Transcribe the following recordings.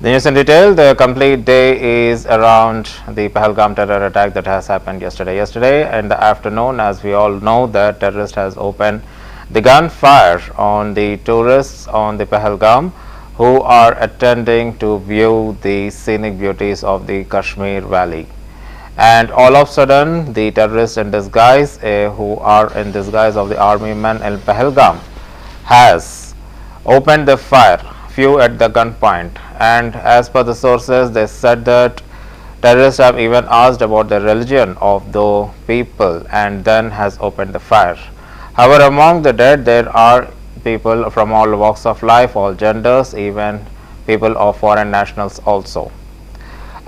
The news in detail, the complete day is around the Pahalgam terror attack that has happened yesterday. Yesterday in the afternoon, as we all know, the terrorist has opened the gunfire on the tourists on the Pahalgam who are attending to view the scenic beauties of the Kashmir Valley. And all of a sudden, the terrorists in disguise, who are in disguise of the army men in Pahalgam, has opened the fire, few at the gunpoint, and as per the sources, they said that terrorists have even asked about the religion of the people and then has opened the fire. However, among the dead, there are people from all walks of life, all genders, even people of foreign nationals also.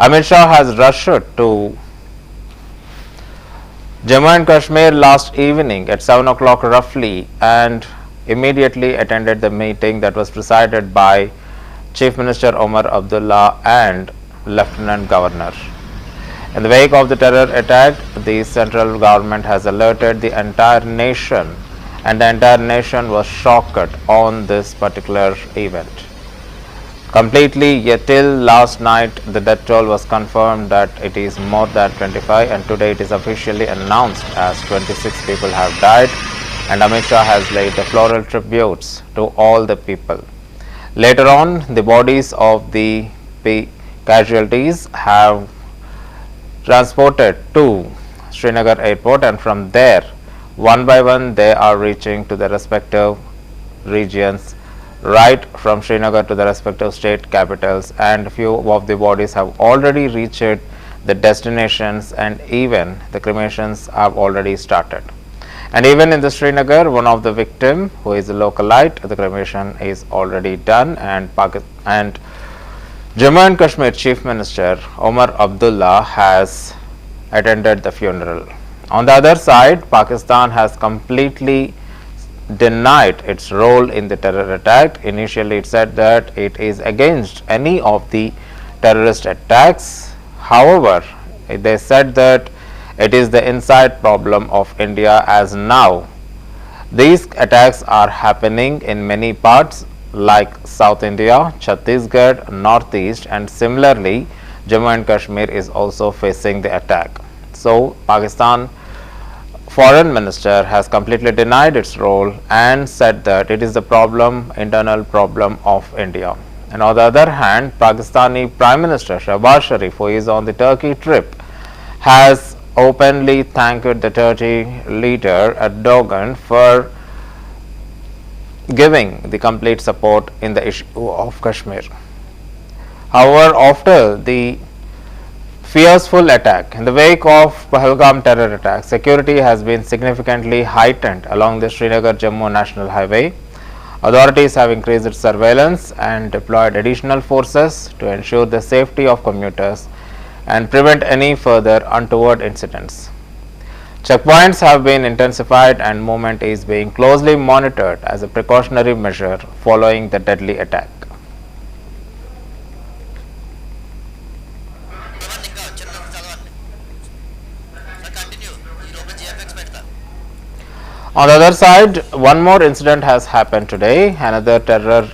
Amit Shah has rushed to Jammu and Kashmir last evening at 7 o'clock roughly and immediately attended the meeting that was presided by Chief Minister Omar Abdullah and Lieutenant Governor. In the wake of the terror attack, the central government has alerted the entire nation, and the entire nation was shocked on this particular event. Completely, yet till last night, the death toll was confirmed that it is more than 25, and today it is officially announced as 26 people have died, and Amit Shah has laid the floral tributes to all the people. Later on, the bodies of the casualties have transported to Srinagar airport, and from there, one by one, they are reaching to the respective regions, right from Srinagar to the respective state capitals, and few of the bodies have already reached the destinations, and even the cremations have already started. And even in the Srinagar, one of the victim who is a localite, the cremation is already done, and Jammu and Kashmir Chief Minister Omar Abdullah has attended the funeral. On the other side, Pakistan has completely denied its role in the terror attack. Initially, it said that it is against any of the terrorist attacks. However, they said that it is the inside problem of India, as now these attacks are happening in many parts like South India, Chhattisgarh, Northeast, and similarly Jammu and Kashmir is also facing the attack. So, Pakistan Foreign Minister has completely denied its role and said that it is the problem, internal problem of India. And on the other hand, Pakistani Prime Minister Shahbaz Sharif, who is on the Turkey trip, has openly thanked the Turkey leader Erdogan for giving the complete support in the issue of Kashmir. However, after the fearful attack, in the wake of Pahalgam terror attack, security has been significantly heightened along the Srinagar-Jammu National Highway. Authorities have increased its surveillance and deployed additional forces to ensure the safety of commuters and prevent any further untoward incidents. Checkpoints have been intensified and movement is being closely monitored as a precautionary measure following the deadly attack. On the other side, one more incident has happened today. Another terror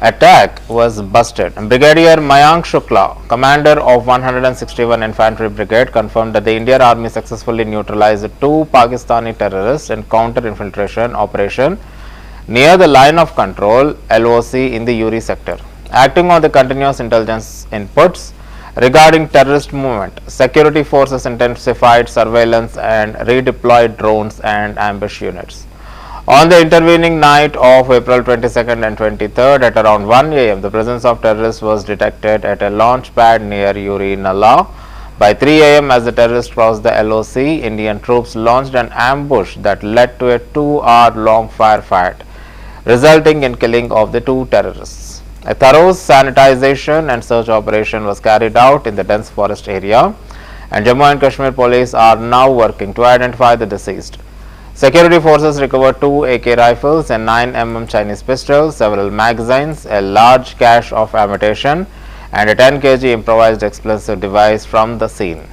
attack was busted. Brigadier Mayank Shukla, commander of 161 Infantry Brigade, confirmed that the Indian Army successfully neutralized two Pakistani terrorists in counter-infiltration operation near the line of control (LOC) in the Uri sector. Acting on the continuous intelligence inputs regarding terrorist movement, security forces intensified surveillance and redeployed drones and ambush units. On the intervening night of April 22nd and 23rd at around 1 am, the presence of terrorists was detected at a launch pad near Uri Nalla. By 3 am, as the terrorists crossed the LOC, Indian troops launched an ambush that led to a 2-hour-long firefight, resulting in killing of the two terrorists. A thorough sanitization and search operation was carried out in the dense forest area, and Jammu and Kashmir police are now working to identify the deceased. Security forces recovered 2 AK rifles, a 9mm Chinese pistol, several magazines, a large cache of ammunition, and a 10 kg improvised explosive device from the scene.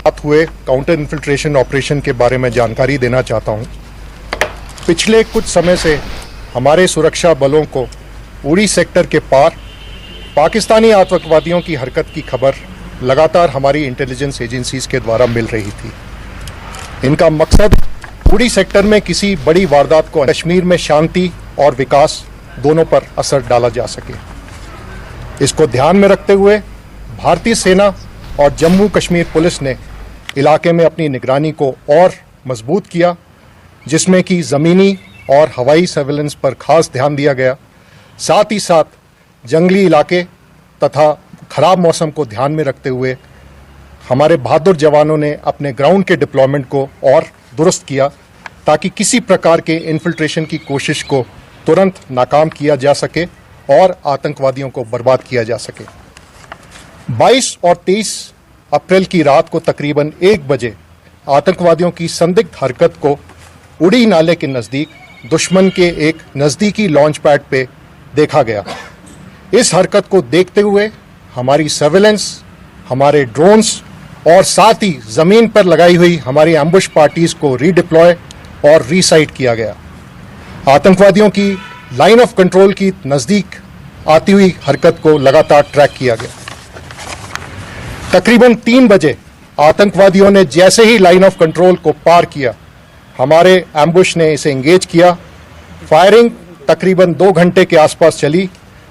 साथ हुए counter infiltration operation के बारे में जानकारी देना चाहता हूं। पिछले कुछ समय से हमारे सुरक्षा बलों को उड़ी सेक्टर के पार पाकिस्तानी आतंकवादियों की हरकत की खबर लगातार हमारी इंटेलिजेंस एजेंसीज के द्वारा मिल रही थी। इनका मकसद उड़ी सेक्टर में किसी बड़ी वारदात को कश्मीर में शांति और विकास दोनों पर असर डाला जा सके। इसको ध्यान में रखते हुए भारतीय सेना और जम्मू कश्मीर पुलिस ने इलाके में अपनी निगरानी को और मजबूत किया, जिसमें कि ज़मीनी और हवाई सर्वेलेंस पर खास ध्यान दिया गया। साथ ही साथ जंगली इलाके तथा खराब मौसम को ध्यान में रखते हुए हमारे बहादुर जवानों ने अपने ग्राउंड के डिप्लॉयमेंट को और दुरुस्त किया, ताकि किसी प्रकार के इन्फिल्ट्रेशन की कोशिश को तुरंत नाकाम किया जा सके और आतंकवादियों को बर्बाद किया जा सके। 22 और 23 अप्रैल की रात को तकरीबन 1 बजे आतंकवादियों की संदिग्ध हरकत को उड़ी नाले के नज़दीक दुश्मन के एक नज़दीकी लॉन्च पैड पे देखा गया। इस हरकत को देखते हुए हमारी सर्वेलेंस, हमारे ड्रोन्स और साथ ही ज़मीन पर लगाई हुई हमारी एम्बुश पार्टीज़ को रीडिप्लॉय और रीसाइट किया गया। आतंकवादियों की लाइन ऑफ कंट्रोल की नज़दीक आती हुई हरकत को लगातार ट्रैक किया गया। तकरीबन 3 बजे आतंकवादियों ने जैसे ही लाइन ऑफ कंट्रोल को पार किया, हमारे एम्बुश ने इसे एंगेज किया। फायरिंग तकरीबन 2 घंटे के आसपास चली,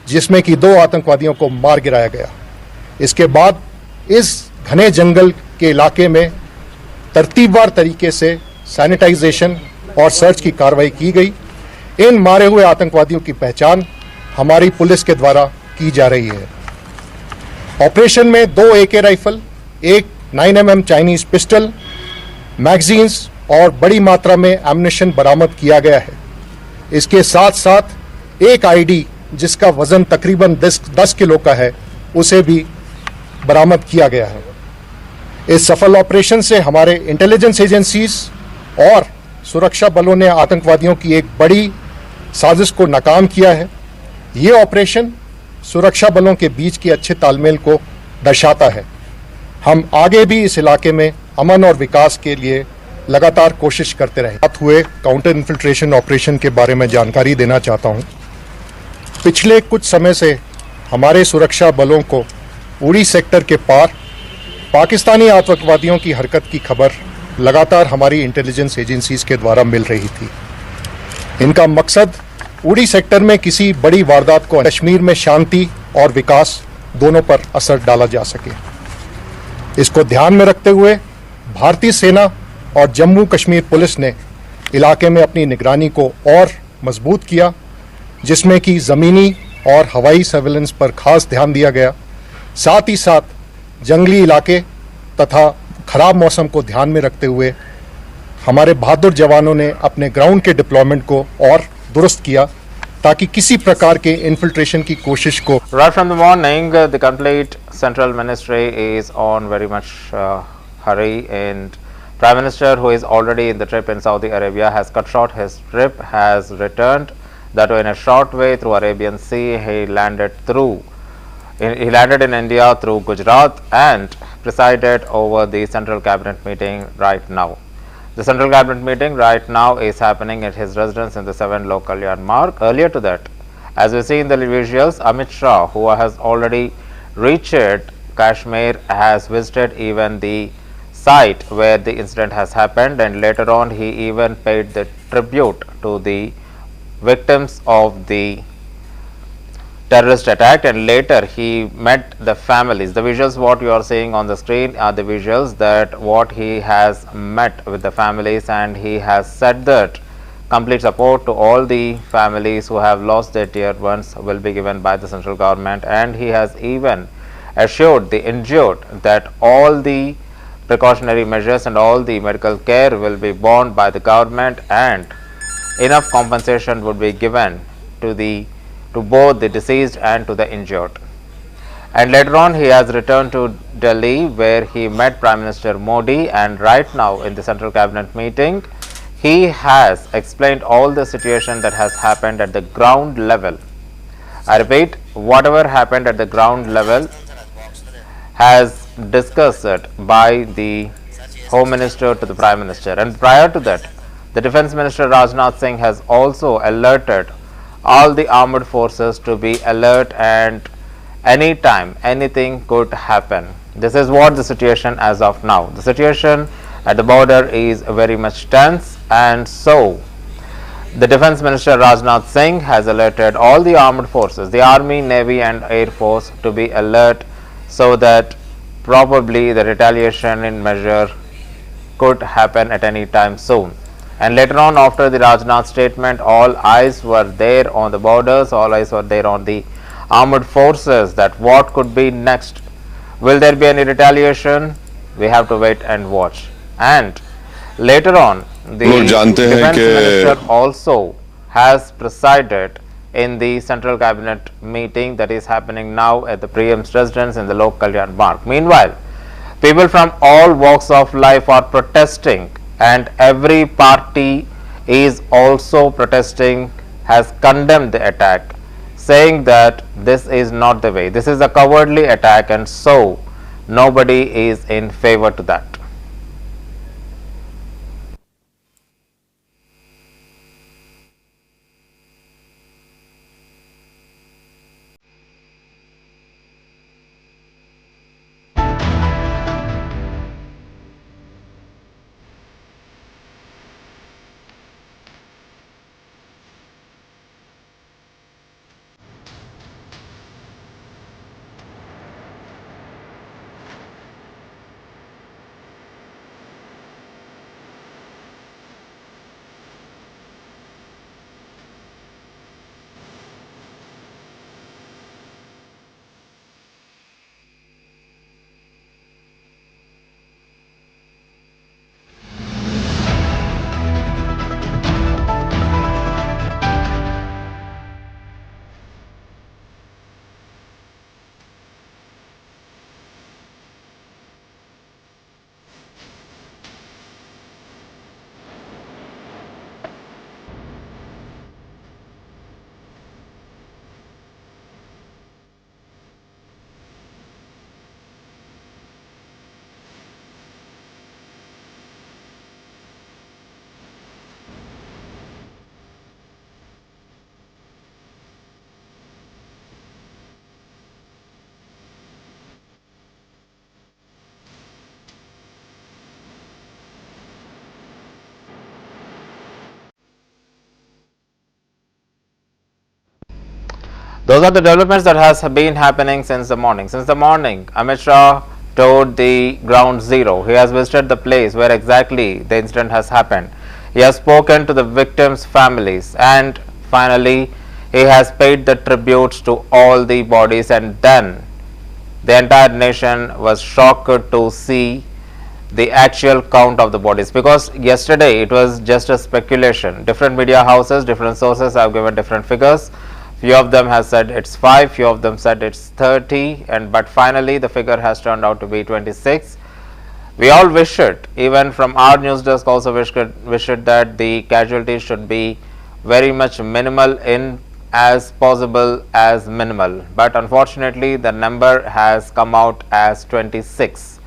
जिसमें कि 2 आतंकवादियों को मार गिराया गया। इसके बाद इस घने जंगल के इलाके में तरतीबवार तरीके से सैनिटाइजेशन और सर्च की कार्रवाई की गई। इन मारे हुए आतंकवादियों की पहचान हमारी पुलिस के द्वारा की जा रही है। ऑपरेशन में 2 AK राइफल, एक 9mm चाइनीज पिस्टल, मैगजीन्स और बड़ी मात्रा में एम्युनिशन बरामद किया गया है। इसके साथ साथ एक ID जिसका वजन तकरीबन 10 किलो का है, उसे भी बरामद किया गया है। इस सफल ऑपरेशन से हमारे इंटेलिजेंस एजेंसीज और सुरक्षा बलों ने आतंकवादियों की एक बड़ी साजिश को नाकाम किया है। ये ऑपरेशन सुरक्षा बलों के बीच के अच्छे तालमेल को दर्शाता है। हम आगे भी इस इलाके में अमन और विकास के लिए लगातार कोशिश करते रहे। साथ हुए काउंटर इन्फिल्ट्रेशन ऑपरेशन के बारे में जानकारी देना चाहता हूँ। पिछले कुछ समय से हमारे सुरक्षा बलों को उड़ी सेक्टर के पार पाकिस्तानी आतंकवादियों की हरकत की खबर लगातार हमारी इंटेलिजेंस एजेंसीज के द्वारा मिल रही थी। इनका मकसद उड़ी सेक्टर में किसी बड़ी वारदात को कश्मीर में शांति और विकास दोनों पर असर डाला जा सके। इसको ध्यान में रखते हुए भारतीय सेना और जम्मू कश्मीर पुलिस ने इलाके में अपनी निगरानी को और मजबूत किया, जिसमें कि ज़मीनी और हवाई सर्वेलेंस पर खास ध्यान दिया गया। साथ ही साथ जंगली इलाके तथा खराब मौसम को ध्यान में रखते हुए हमारे बहादुर जवानों ने अपने ग्राउंड के डिप्लॉयमेंट को और दुरुस्त किया, ताकि किसी प्रकार के इन्फिल्ट्रेशन की कोशिश को। Right from the morning, the complete central ministry is on very much hurry, and Prime Minister, who is already in the trip in Saudi Arabia, has cut short his trip, has returned, that in a short way through Arabian Sea. He landed in India through Gujarat and presided over the Central Cabinet meeting right now. The Central Cabinet meeting right now is happening at his residence in the 7 local landmark. Earlier to that, as we see in the visuals, Amit Shah, who has already reached Kashmir, has visited even the site where the incident has happened, and later on he even paid the tribute to the victims of the terrorist attack, and later he met the families. The visuals what you are seeing on the screen are the visuals that what he has met with the families, and he has said that complete support to all the families who have lost their dear ones will be given by the central government, and he has even assured the injured that all the precautionary measures and all the medical care will be borne by the government, and enough compensation would be given to both the deceased and to the injured. And later on he has returned to Delhi, where he met Prime Minister Modi, and right now in the Central Cabinet meeting he has explained all the situation that has happened at the ground level. I repeat, whatever happened at the ground level has discussed by the Home Minister to the Prime Minister. And prior to that, the Defence Minister Rajnath Singh has also alerted all the armed forces to be alert, and anytime anything could happen. This is what the situation as of now. The situation at the border is very much tense, and so the Defence Minister Rajnath Singh has alerted all the armed forces, the Army, Navy and Air Force, to be alert so that probably the retaliation in measure could happen at any time soon. And later on, after the Rajnath statement, all eyes were there on the borders, all eyes were there on the armed forces, that what could be next. Will there be any retaliation? We have to wait and watch. And later on, the Defence Minister also has presided in the Central Cabinet meeting that is happening now at the PM's residence in the Lok Kalyan Marg. Meanwhile, people from all walks of life are protesting, and every party is also protesting, has condemned the attack, saying that this is not the way. This is a cowardly attack, and so nobody is in favor to that. Those are the developments that has been happening since the morning. Since the morning, Amit Shah toured the ground zero. He has visited the place where exactly the incident has happened. He has spoken to the victims' families, and finally he has paid the tributes to all the bodies, and then the entire nation was shocked to see the actual count of the bodies, because yesterday it was just a speculation. Different media houses, different sources have given different figures. Few of them have said it's 5, few of them said it's 30, and but finally the figure has turned out to be 26. We all wish it, even from our news desk also wish it that the casualties should be very much minimal, in as possible as minimal, but unfortunately the number has come out as 26.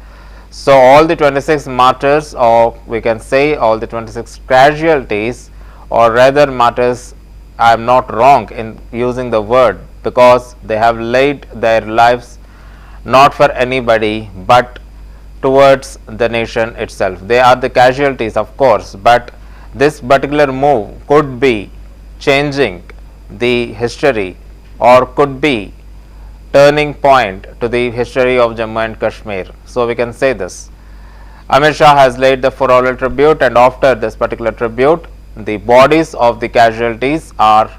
So all the 26 martyrs, or we can say all the 26 casualties, or rather martyrs, I am not wrong in using the word, because they have laid their lives not for anybody but towards the nation itself. They are the casualties, of course, but this particular move could be changing the history, or could be turning point to the history of Jammu and Kashmir. So we can say this. Amit Shah has laid the floral tribute, and after this particular tribute, the bodies of the casualties are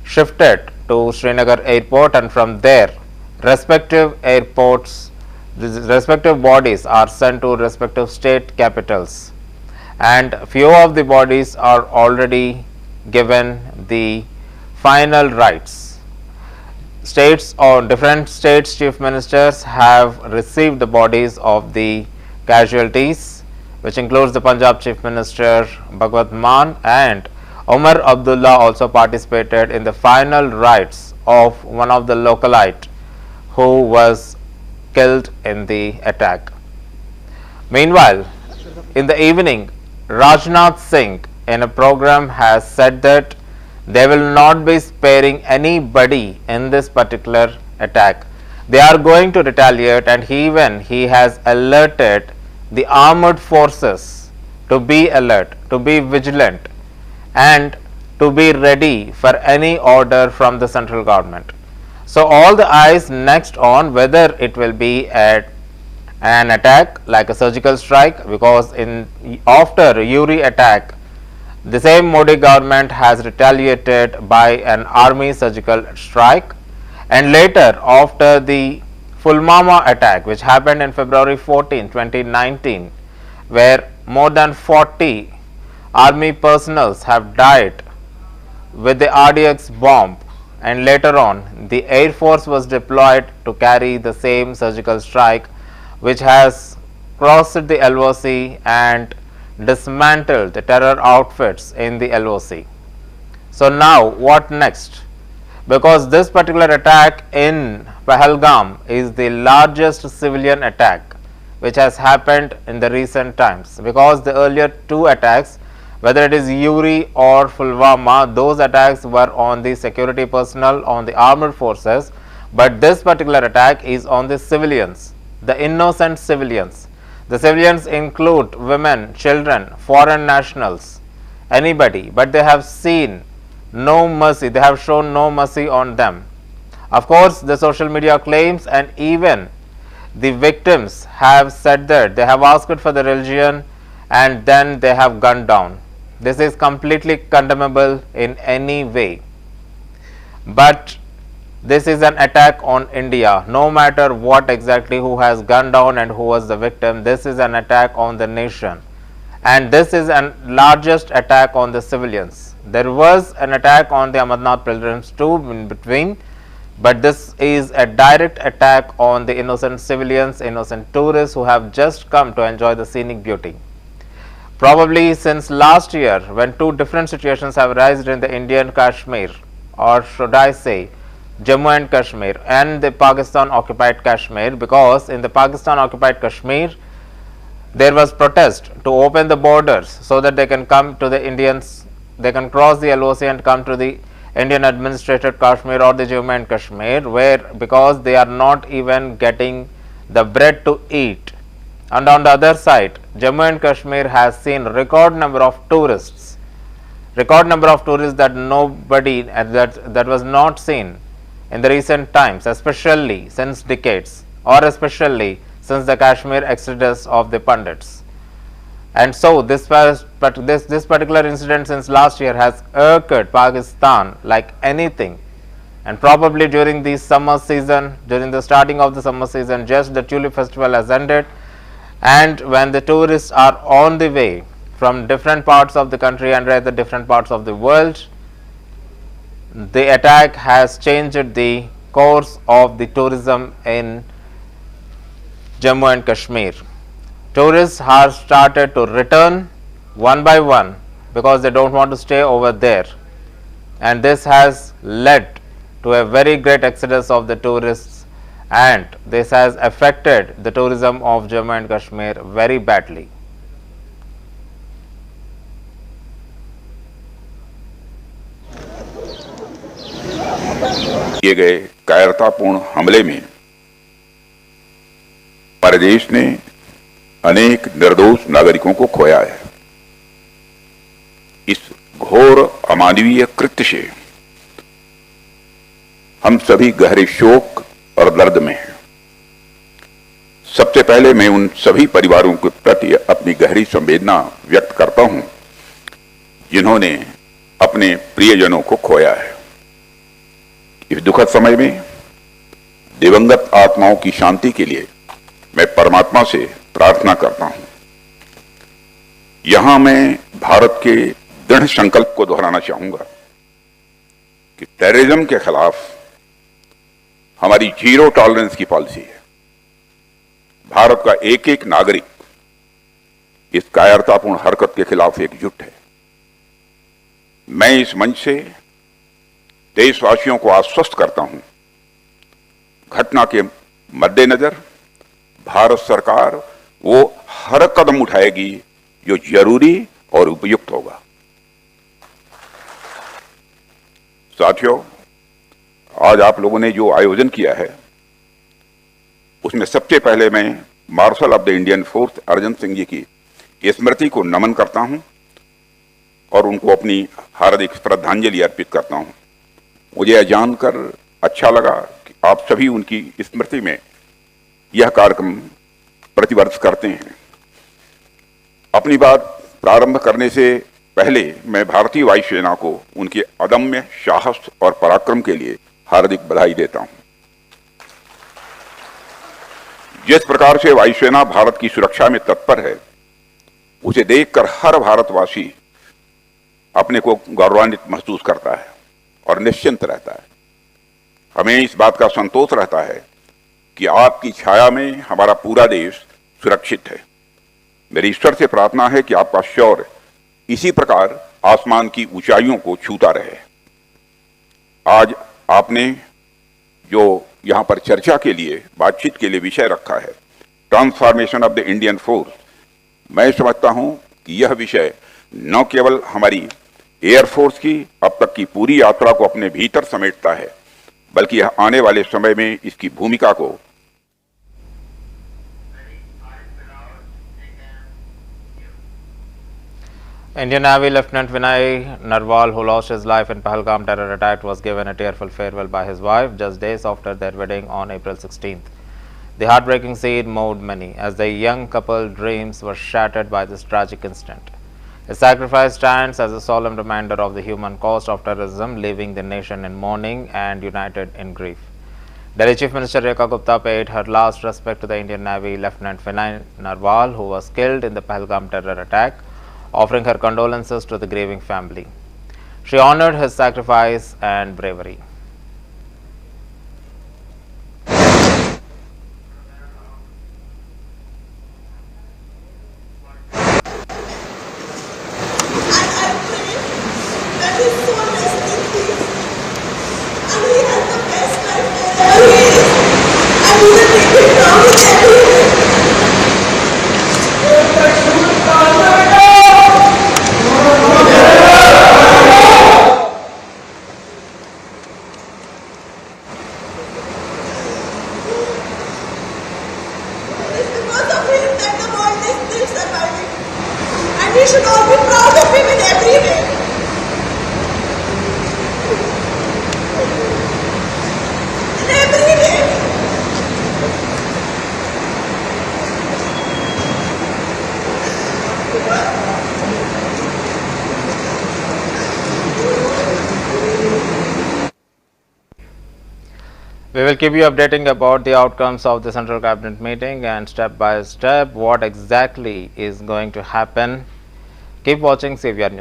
shifted to Srinagar airport, and from there respective airports, the respective bodies are sent to respective state capitals, and few of the bodies are already given the final rights. States or different states chief ministers have received the bodies of the casualties, which includes the Punjab Chief Minister Bhagwat Mann, and Umar Abdullah also participated in the final rites of one of the localite who was killed in the attack. Meanwhile, in the evening, Rajnath Singh in a program has said that they will not be sparing anybody in this particular attack. They are going to retaliate, and he has alerted the armed forces to be alert, to be vigilant, and to be ready for any order from the central government. So all the eyes next on whether it will be an attack like a surgical strike, because in after Uri attack, the same Modi government has retaliated by an army surgical strike, and later after the Pulwama attack, which happened in February 14, 2019, where more than 40 army personnel have died with the RDX bomb, and later on the Air Force was deployed to carry the same surgical strike, which has crossed the LOC and dismantled the terror outfits in the LOC. So now what next? Because this particular attack in Pahalgam is the largest civilian attack which has happened in the recent times, because the earlier two attacks, whether it is Uri or Pulwama, those attacks were on the security personnel, on the armed forces, but this particular attack is on the civilians, the innocent civilians. The civilians include women, children, foreign nationals, anybody, but they have seen no mercy, they have shown no mercy on them. Of course, the social media claims, and even the victims have said that they have asked for the religion and then they have gunned down. This is completely condemnable in any way. But this is an attack on India. No matter what exactly who has gunned down and who was the victim, this is an attack on the nation. And this is the largest attack on the civilians. There was an attack on the Amarnath pilgrims too in between, but this is a direct attack on the innocent civilians, innocent tourists who have just come to enjoy the scenic beauty. Probably since last year, when two different situations have arisen in the Indian Kashmir, or should I say Jammu and Kashmir and the Pakistan occupied Kashmir, because in the Pakistan occupied Kashmir there was protest to open the borders so that they can come to the Indians, they can cross the LOC and come to the Indian administrated Kashmir or the Jammu and Kashmir, where because they are not even getting the bread to eat. And on the other side, Jammu and Kashmir has seen record number of tourists, that nobody that was not seen in the recent times, especially since decades, or especially since the Kashmir exodus of the Pandits. And so this particular incident since last year has irked Pakistan like anything. And probably during the summer season, during the starting of the summer season, just the Tulip Festival has ended, and when the tourists are on the way from different parts of the country and rather different parts of the world, the attack has changed the course of the tourism in Jammu and Kashmir. Tourists have started to return one by one because they don't want to stay over there, and this has led to a very great exodus of the tourists, and this has affected the tourism of Jammu and Kashmir very badly. किए गए कायरतापूर्ण हमले में हमारे देश ने अनेक निर्दोष नागरिकों को खोया है। इस घोर अमानवीय कृत्य से हम सभी गहरे शोक और दर्द में हैं। सबसे पहले मैं उन सभी परिवारों के प्रति अपनी गहरी संवेदना व्यक्त करता हूं जिन्होंने अपने प्रियजनों को खोया है। इस दुखद समय में दिवंगत आत्माओं की शांति के लिए मैं परमात्मा से प्रार्थना करता हूं। यहां मैं भारत के दृढ़ संकल्प को दोहराना चाहूंगा कि टेररिज्म के खिलाफ हमारी जीरो टॉलरेंस की पॉलिसी है। भारत का एक एक नागरिक इस कायरतापूर्ण हरकत के खिलाफ एकजुट है। मैं इस मंच से देशवासियों को आश्वस्त करता हूं, घटना के मद्देनजर भारत सरकार वो हर कदम उठाएगी जो जरूरी और उपयुक्त होगा। साथियों, आज आप लोगों ने जो आयोजन किया है उसमें सबसे पहले मैं marshal of the Indian force Arjan Singh ji की स्मृति को नमन करता हूं और उनको अपनी हार्दिक श्रद्धांजलि अर्पित करता हूं। मुझे यह जानकर अच्छा लगा कि आप सभी उनकी स्मृति में यह कार्यक्रम प्रतिवर्ष करते हैं। अपनी बात प्रारंभ करने से पहले मैं भारतीय वायुसेना को उनके अदम्य साहस और पराक्रम के लिए हार्दिक बधाई देता हूं। जिस प्रकार से वायुसेना भारत की सुरक्षा में तत्पर है, उसे देखकर हर भारतवासी अपने को गौरवान्वित महसूस करता है और निश्चिंत रहता है। हमें इस बात का संतोष रहता है कि आपकी छाया में हमारा पूरा देश सुरक्षित है। मेरी ईश्वर से प्रार्थना है कि आपका शौर्य इसी प्रकार आसमान की ऊंचाइयों को छूता रहे। आज आपने जो यहां पर चर्चा के लिए, बातचीत के लिए विषय रखा है, transformation of the Indian force, मैं समझता हूं कि यह विषय न केवल हमारी एयरफोर्स की अब तक की पूरी यात्रा को अपने भीतर समेटता है, बल्कि यह आने वाले समय में इसकी भूमिका को Indian Navy Lieutenant Vinay Narwal, who lost his life in Pahalgam terror attack, was given a tearful farewell by his wife just days after their wedding on April 16th. The heartbreaking scene moved many, as the young couple's dreams were shattered by this tragic incident. His sacrifice stands as a solemn reminder of the human cost of terrorism, leaving the nation in mourning and united in grief. Delhi Chief Minister Rekha Gupta paid her last respect to the Indian Navy Lieutenant Vinay Narwal, who was killed in the Pahalgam terror attack, offering her condolences to the grieving family. She honored his sacrifice and bravery. We should all be proud of him in every way. In every way. We will keep you updating about the outcomes of the Central Cabinet meeting and step by step what exactly is going to happen. Keep watching CVR News.